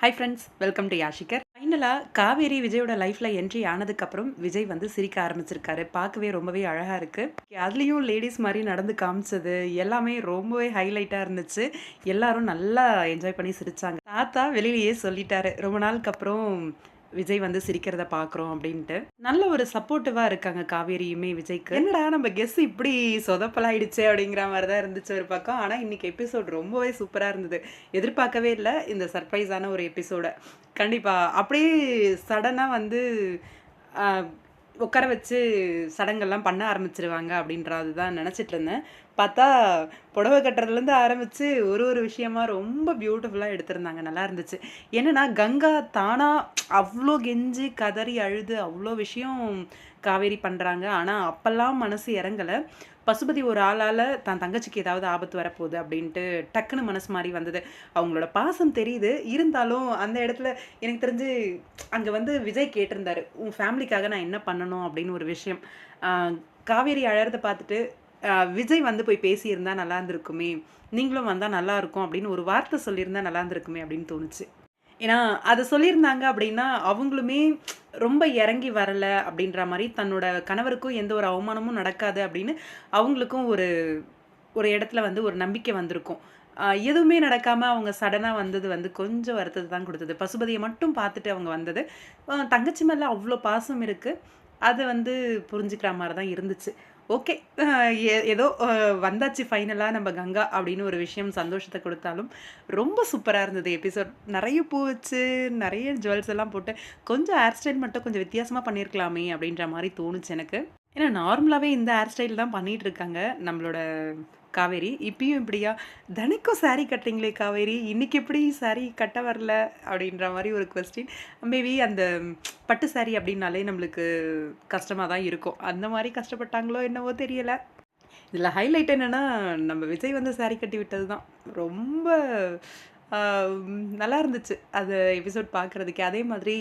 Hi friends, welcome to Yashikar. ஃபைனலாக காவேரி விஜயோட லைஃப்பில் என்ட்ரி ஆனதுக்கப்புறம் விஜய் வந்து சிரிக்க ஆரம்பிச்சிருக்காரு. பார்க்கவே ரொம்பவே அழகாக இருக்குது. அதுலேயும் லேடிஸ் மாதிரி நடந்து காமிச்சது எல்லாமே ரொம்பவே ஹைலைட்டாக இருந்துச்சு. எல்லாரும் நல்லா என்ஜாய் பண்ணி சிரித்தாங்க. தாத்தா வெளியிலேயே சொல்லிட்டாரு, ரொம்ப நாளுக்கு அப்புறம் விஜய் வந்து சிரிக்கிறத பார்க்குறோம் அப்படின்ட்டு. நல்ல ஒரு சப்போர்ட்டிவாக இருக்காங்க காவேரியுமே விஜய்க்கு. என்னடா நம்ம கெஸ் இப்படி சொதப்பலாயிடுச்சே அப்படிங்கிற மாதிரி தான் இருந்துச்சு ஒரு பக்கம். ஆனால் இன்னைக்கு எபிசோட் ரொம்பவே சூப்பராக இருந்தது. எதிர்பார்க்கவே இல்லை இந்த சர்ப்ரைஸான ஒரு எபிசோட. கண்டிப்பாக அப்படியே சடனாக வந்து உட்கார வச்சு சடங்கெல்லாம் பண்ண ஆரம்பிச்சிருவாங்க அப்படின்றது தான் நினச்சிட்டு இருந்தேன். பார்த்தா புடவை கட்டுறதுலேருந்து ஆரம்பித்து ஒரு ஒரு விஷயமா ரொம்ப பியூட்டிஃபுல்லாக எடுத்திருந்தாங்க. நல்லா இருந்துச்சு. என்னென்னா கங்கா தானாக அவ்வளோ கெஞ்சி கதறி அழுது அவ்வளோ விஷயம் காவேரி பண்ணுறாங்க. ஆனால் அப்போல்லாம் மனசு இறங்கலை. பசுபதி ஒரு ஆளால் தான் தங்கச்சிக்கு ஏதாவது ஆபத்து வரப்போகுது அப்படின்ட்டு டக்குன்னு மனசு மாறி வந்தது. அவங்களோட பாசம் தெரியுது. இருந்தாலும் அந்த இடத்துல எனக்கு தெரிஞ்சு அங்கே வந்து விஜய் கேட்டிருந்தாரு, உன் ஃபேமிலிக்காக நான் என்ன பண்ணணும் அப்படின்னு ஒரு விஷயம். காவேரி அழறதை பார்த்துட்டு விஜய் வந்து போய் பேசியிருந்தா நல்லா இருந்திருக்குமே, நீங்களும் வந்தால் நல்லா இருக்கும் அப்படின்னு ஒரு வார்த்தை சொல்லியிருந்தா நல்லா இருந்திருக்குமே அப்படின்னு தோணுச்சு. ஏன்னா அதை சொல்லியிருந்தாங்க அப்படின்னா அவங்களுமே ரொம்ப இறங்கி வரலை அப்படின்ற மாதிரி, தன்னோட கணவருக்கும் எந்த ஒரு அவமானமும் நடக்காது அப்படின்னு அவங்களுக்கும் ஒரு ஒரு இடத்துல வந்து ஒரு நம்பிக்கை வந்திருக்கும். எதுவுமே நடக்காமல் அவங்க சடனாக வந்தது வந்து கொஞ்சம் வருத்தத்தை தான் கொடுத்தது. பசுபதியை மட்டும் பார்த்துட்டு அவங்க வந்தது. தங்கச்சி மேலே அவ்வளோ பாசம் இருக்குது. அதை வந்து புரிஞ்சுக்கிற மாதிரி தான் இருந்துச்சு. ஓகே, ஏதோ வந்தாச்சு ஃபைனலாக நம்ம கங்கா அப்படின்னு ஒரு விஷயம் சந்தோஷத்தை கொடுத்தாலும் ரொம்ப சூப்பராக இருந்தது எபிசோட். நிறைய பூ வச்சு நிறைய ஜுவல்ஸ் எல்லாம் போட்டு கொஞ்சம் ஹேர் ஸ்டைல் மட்டும் கொஞ்சம் வித்தியாசமாக பண்ணியிருக்கலாமே அப்படின்ற மாதிரி தோணுச்சு எனக்கு. ஏன்னா நார்மலாகவே இந்த ஹேர் ஸ்டைல் தான் பண்ணிகிட்டு இருக்காங்க நம்மளோட காவேரி. இப்பயும் இப்படியா? தினைக்கும் சாரீ கட்டுறீங்களே காவேரி, இன்னைக்கு எப்படி சாரீ கட்ட வரல அப்படின்ற மாதிரி ஒரு கொஸ்டின். மேபி அந்த பட்டு சாரீ அப்படின்னாலே நம்மளுக்கு கஷ்டமாக தான் இருக்கும். அந்த மாதிரி கஷ்டப்பட்டாங்களோ என்னவோ தெரியலை. இதில் ஹைலைட் என்னென்னா நம்ம விஜய் வந்து சாரீ கட்டி விட்டது தான் ரொம்ப நல்லா இருந்துச்சு அது எபிசோட் பார்க்குறதுக்கே. அதே மாதிரி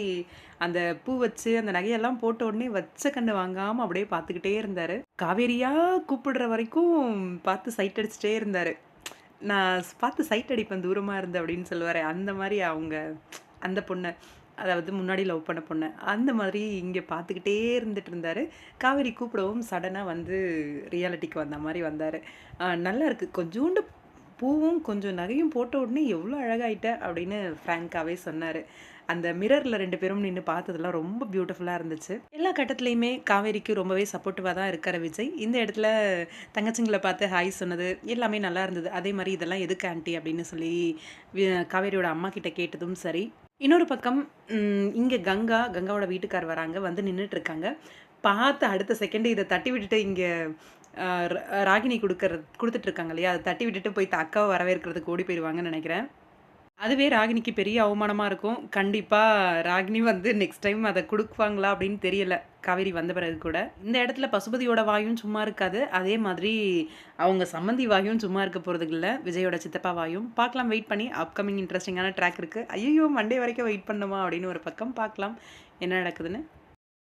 அந்த பூ வச்சு அந்த நகையெல்லாம் போட்ட உடனே வச்ச கண்ணு வாங்காமல் அப்படியே பார்த்துக்கிட்டே இருந்தார். காவேரியாக கூப்பிடுற வரைக்கும் பார்த்து சைட் அடிச்சுட்டே இருந்தார். நான் பார்த்து சைட் அடிப்பேன் தூரமாக இருந்து அப்படின்னு சொல்லுவார். அந்த மாதிரி அவங்க அந்த பொண்ணை, அதாவது முன்னாடி லவ் பண்ண பொண்ணை, அந்த மாதிரி இங்கே பார்த்துக்கிட்டே இருந்துட்டு இருந்தார். காவேரி கூப்பிடவும் சடனாக வந்து ரியாலிட்டிக்கு வந்த மாதிரி வந்தார். நல்லா இருக்குது. கொஞ்சோண்டு பூவும் கொஞ்சம் நகையும் போட்ட உடனே எவ்வளோ அழகாயிட்ட அப்படின்னு ஃப்ராங்காகவே சொன்னார். அந்த மிரரில் 2 பேரும் நின்று பார்த்ததெல்லாம் ரொம்ப பியூட்டிஃபுல்லாக இருந்துச்சு. எல்லா கட்டத்துலேயுமே காவேரிக்கு ரொம்பவே சப்போர்ட்டிவாக தான் இருக்கார் விஜய். இந்த இடத்துல தங்கச்சிங்களை பார்த்து ஹாய் சொன்னது எல்லாமே நல்லா இருந்தது. அதே மாதிரி இதெல்லாம் எதுக்கு ஆண்டி அப்படின்னு சொல்லி காவேரியோட அம்மா கிட்ட கேட்டதும் சரி. இன்னொரு பக்கம் இங்கே கங்காவோட வீட்டுக்கார் வராங்க, வந்து நின்றுட்டுருக்காங்க. பார்த்து அடுத்த செகண்டு இதை தட்டி விட்டுட்டு இங்கே ராகினி கொடுத்துட்ருக்காங்க இல்லையா, அதை தட்டி விட்டுட்டு போய் அக்காவை வரவேற்கிறதுக்கு ஓடி போயிடுவாங்கன்னு நினைக்கிறேன். அதுவே ராகினிக்கு பெரிய அவமானமாக இருக்கும். கண்டிப்பாக ராகினி வந்து நெக்ஸ்ட் டைம் அதை கொடுக்குவாங்களா அப்படின்னு தெரியல, காவேரி வந்த பிறகு கூட. இந்த இடத்துல பசுபதியோட வாயும் சும்மா இருக்காது. அதே மாதிரி அவங்க சம்மந்தி வாயும் சும்மா இருக்க போகிறது இல்லை, விஜயோட சித்தப்பா வாயும். பார்க்கலாம், வெயிட் பண்ணி. அப்கமிங் இன்ட்ரெஸ்டிங்கான ட்ராக் இருக்குது. ஐயோ மண்டே வரைக்கும் வெயிட் பண்ணுமா அப்படின்னு ஒரு பக்கம் பார்க்கலாம் என்ன நடக்குதுன்னு.